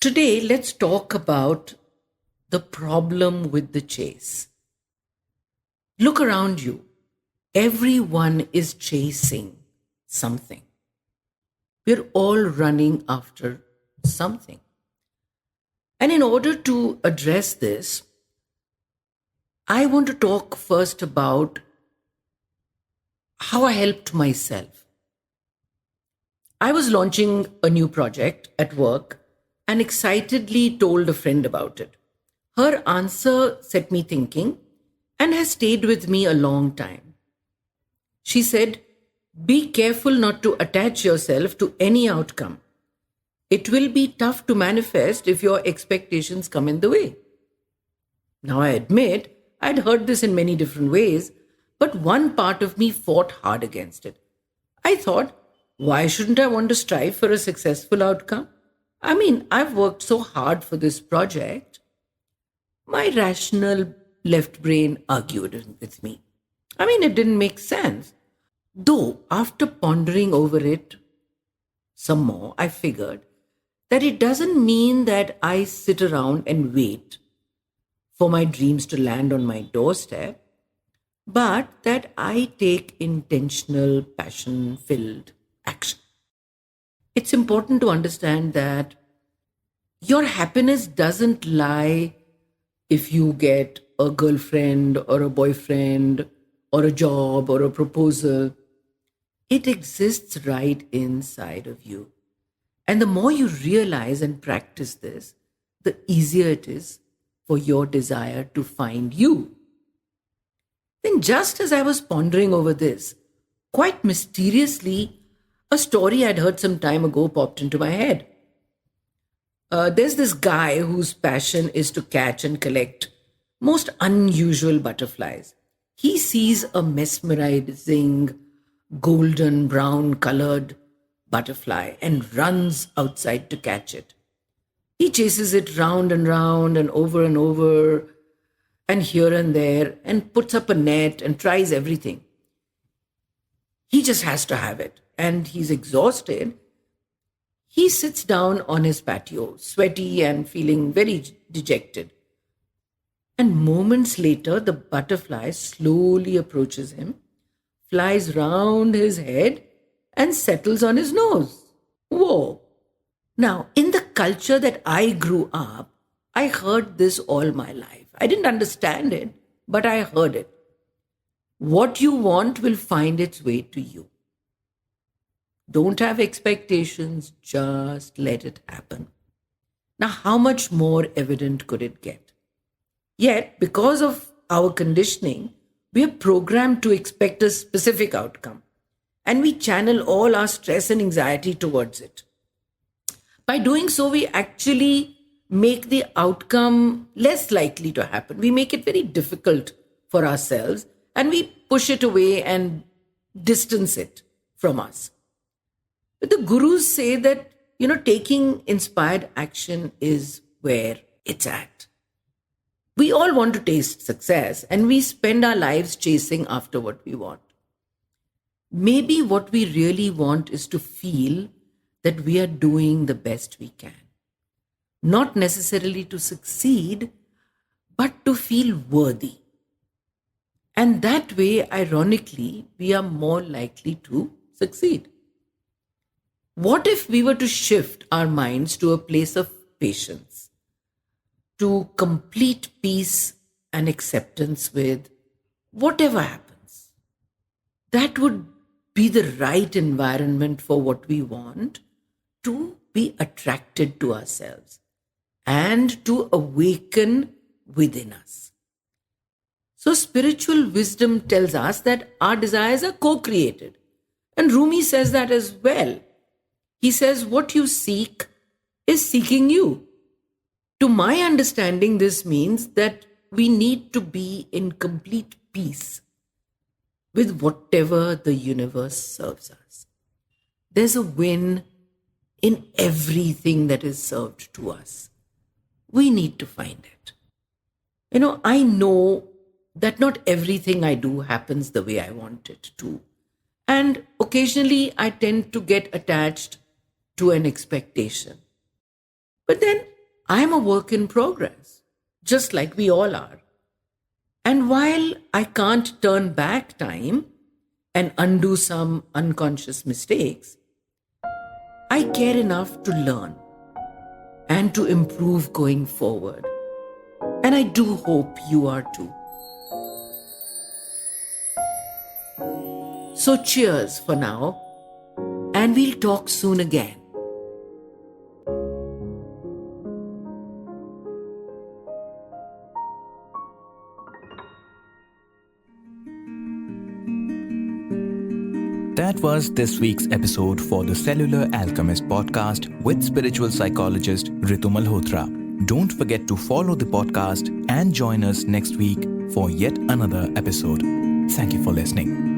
Today, let's talk about the problem with the chase. Look around you. Everyone is chasing something. We're all running after something. And in order to address this, I want to talk first about how I helped myself. I was launching a new project at work and excitedly told a friend about it. Her answer set me thinking and has stayed with me a long time. She said, "Be careful not to attach yourself to any outcome. It will be tough to manifest if your expectations come in the way." Now, I admit I'd heard this in many different ways, but one part of me fought hard against it. I thought, why shouldn't I want to strive for a successful outcome? I mean, I've worked so hard for this project. My rational left brain argued with me. I mean, it didn't make sense. Though, after pondering over it some more, I figured that it doesn't mean that I sit around and wait for my dreams to land on my doorstep, but that I take intentional, passion filled action. It's important to understand that your happiness doesn't lie if you get a girlfriend or a boyfriend or a job or a proposal. It exists right inside of you. And the more you realize and practice this, the easier it is for your desire to find you. Then, just as I was pondering over this, quite mysteriously, a story I'd heard some time ago popped into my head. There's this guy whose passion is to catch and collect most unusual butterflies. He sees a mesmerizing golden brown colored butterfly and runs outside to catch it. He chases it round and over and here and there and puts up a net and tries everything. He just has to have it, and he's exhausted. He sits down on his patio, sweaty and feeling very dejected. And moments later, the butterfly slowly approaches him, flies round his head, and settles on his nose. Whoa! Now, in the culture that I grew up, I heard this all my life. I didn't understand it, but I heard it. What you want will find its way to you. Don't have expectations, just let it happen. Now, how much more evident could it get? Yet, because of our conditioning, we are programmed to expect a specific outcome, and we channel all our stress and anxiety towards it. By doing so, we actually make the outcome less likely to happen. We make it very difficult for ourselves, and we push it away and distance it from us. But the gurus say that, taking inspired action is where it's at. We all want to taste success, and we spend our lives chasing after what we want. Maybe what we really want is to feel that we are doing the best we can. Not necessarily to succeed, but to feel worthy. And that way, ironically, we are more likely to succeed. What if we were to shift our minds to a place of patience, to complete peace and acceptance with whatever happens? That would be the right environment for what we want to be attracted to ourselves and to awaken within us. So, spiritual wisdom tells us that our desires are co-created. And Rumi says that as well. He says, what you seek is seeking you. To my understanding, this means that we need to be in complete peace with whatever the universe serves us. There's a win in everything that is served to us. We need to find it. I know that not everything I do happens the way I want it to. And occasionally I tend to get attached to an expectation. But then I'm a work in progress, just like we all are. And while I can't turn back time and undo some unconscious mistakes, I care enough to learn and to improve going forward. And I do hope you are too. So cheers for now, and we'll talk soon again. That was this week's episode for the Cellular Alchemist podcast with spiritual psychologist Ritu Malhotra. Don't forget to follow the podcast and join us next week for yet another episode. Thank you for listening.